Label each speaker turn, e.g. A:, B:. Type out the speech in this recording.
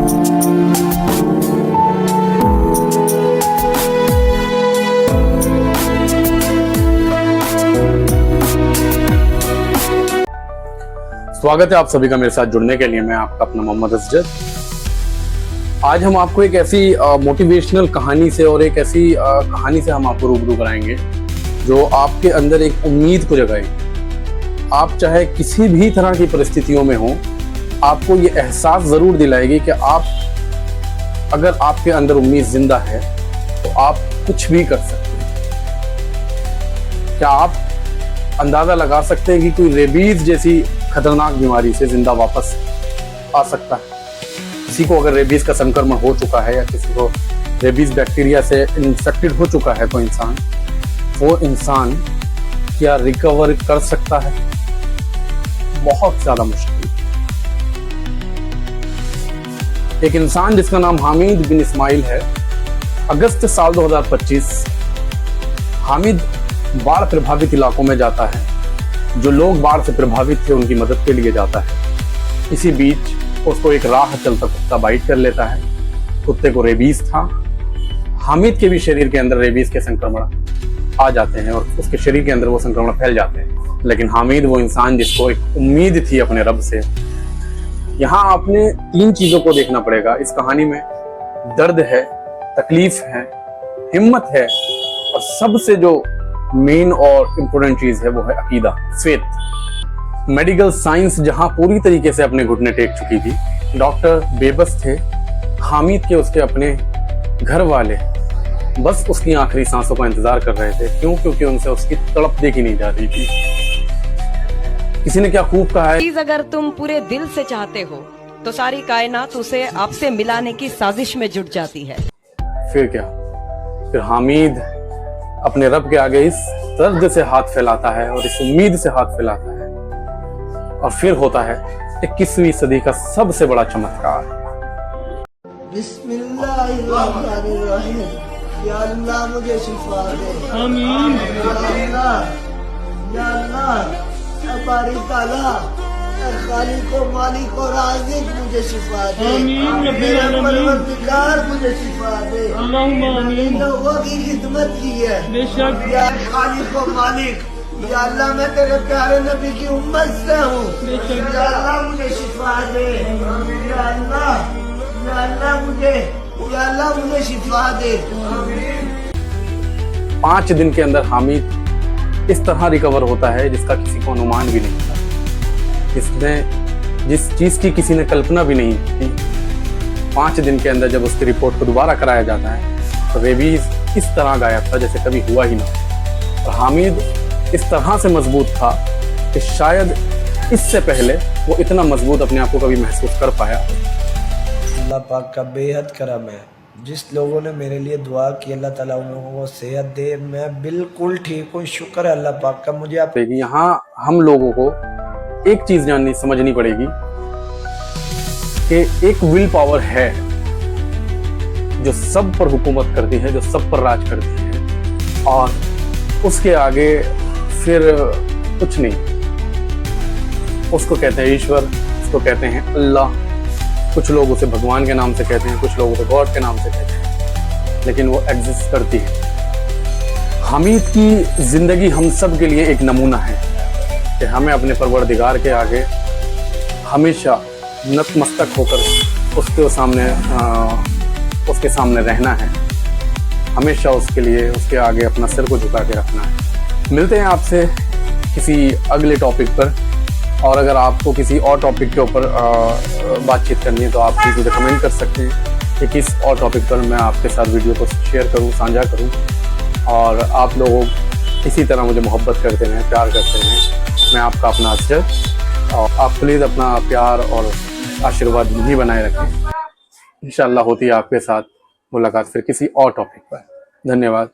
A: स्वागत है आप सभी का मेरे साथ जुड़ने के लिए। मैं आपका अपना मोहम्मद असजद। आज हम आपको एक ऐसी मोटिवेशनल कहानी से और एक ऐसी कहानी से हम आपको रूबरू कराएंगे जो आपके अंदर एक उम्मीद को जगाएगी। आप चाहे किसी भी तरह की परिस्थितियों में हो, आपको ये एहसास ज़रूर दिलाएगी कि आप अगर आपके अंदर उम्मीद जिंदा है तो आप कुछ भी कर सकते हैं। क्या आप अंदाज़ा लगा सकते हैं कि कोई रेबीज जैसी खतरनाक बीमारी से जिंदा वापस आ सकता है? किसी को अगर रेबीज का संक्रमण हो चुका है या किसी को रेबीज बैक्टीरिया से इन्फेक्टेड हो चुका है तो वो इंसान क्या रिकवर कर सकता है? बहुत ज्यादा मुश्किल। एक इंसान जिसका नाम हामिद बिन इस्माइल है, अगस्त साल 2025 हामिद बाढ़ प्रभावित इलाकों में जाता है। जो लोग बाढ़ से प्रभावित थे उनकी मदद के लिए जाता है। इसी बीच उसको एक राह चलता कुत्ता बाइट कर लेता है। कुत्ते को रेबीज था। हामिद के भी शरीर के अंदर रेबीज के संक्रमण आ जाते हैं और उसके शरीर के अंदर वो संक्रमण फैल जाते हैं। लेकिन हामिद वो इंसान जिसको एक उम्मीद थी अपने रब से। यहाँ आपने 3 चीजों को देखना पड़ेगा इस कहानी में। दर्द है, तकलीफ है, हिम्मत है, और सबसे जो मेन और इम्पोर्टेंट चीज है वो है अकीदा, फेथ। मेडिकल साइंस जहां पूरी तरीके से अपने घुटने टेक चुकी थी, डॉक्टर बेबस थे, हामिद के उसके अपने घर वाले बस उसकी आखिरी सांसों का इंतजार कर रहे थे। क्यों? क्योंकि उनसे उसकी तड़प देखी नहीं जा रही थी। किसी ने क्या खूब कहा है,
B: चीज अगर तुम पूरे दिल से चाहते हो तो सारी कायनात उसे आपसे मिलाने की साजिश में जुट जाती है।
A: फिर क्या? फिर हामिद अपने रब के आगे इस दर्द से हाथ फैलाता है और इस उम्मीद से हाथ फैलाता है, और फिर होता है 21वीं सदी का सबसे बड़ा चमत्कार।
C: बिस्मिल्लाहिर्रहमानिर्रहीम। या अल्लाह मुझे शिफा दे।
D: आमीन।
C: या अल्लाह बारी ताला खालिक और मालिक और राज़िक मुझे शिफा दे। मेरा परवरदिगार मुझे शिफा दे। लोगों की खिदमत की है बेशक। या खालिक और मालिक, या अल्लाह मैं तेरे प्यारे नबी की उम्मत से हूँ। या अल्लाह मुझे शिफा दे। या अल्लाह मुझे शिफा दे।
A: 5 दिन के अंदर हामिद इस तरह रिकवर होता है जिसका किसी को अनुमान भी नहीं था। जिस चीज की किसी ने कल्पना भी नहीं की। 5 दिन के अंदर जब उसकी रिपोर्ट को दोबारा कराया जाता है तो रेबीज इस तरह गायब था जैसे कभी हुआ ही ना। और हामिद इस तरह से मजबूत था कि शायद इससे पहले वो इतना मजबूत अपने आप को कभी महसूस कर पाया।
C: अल्लाह पाक का बेहद करम है। जिस लोगों ने मेरे लिए दुआ की, अल्लाह ताला उन लोगों को सेहत दे। मैं बिल्कुल ठीक हूँ, शुक्र है अल्लाह पाक का। मुझे आप
A: यहाँ हम लोगों को एक चीज समझनी पड़ेगी कि एक विल पावर है जो सब पर हुकूमत करती है, जो सब पर राज करती है, और उसके आगे फिर कुछ नहीं। उसको कहते हैं ईश्वर, उसको कहते हैं अल्लाह। कुछ लोग उसे भगवान के नाम से कहते हैं, कुछ लोग उसे गॉड के नाम से कहते हैं, लेकिन वो एग्जिस्ट करती है। हामिद की जिंदगी हम सब के लिए एक नमूना है कि हमें अपने परवरदिगार के आगे हमेशा नतमस्तक होकर उसके सामने रहना है। हमेशा उसके लिए उसके आगे अपना सिर को झुका के रखना है। मिलते हैं आपसे किसी अगले टॉपिक पर, और अगर आपको किसी और टॉपिक के ऊपर बातचीत करनी है तो आप मुझे कमेंट कर सकते हैं कि किस और टॉपिक पर मैं आपके साथ वीडियो को शेयर करूं, साझा करूं, और आप लोग इसी तरह मुझे मोहब्बत करते रहें, प्यार करते रहें। मैं आपका अपना असजद, और आप प्लीज़ अपना प्यार और आशीर्वाद भी बनाए रखें। इंशाअल्लाह होती है आपके साथ मुलाकात फिर किसी और टॉपिक पर। धन्यवाद।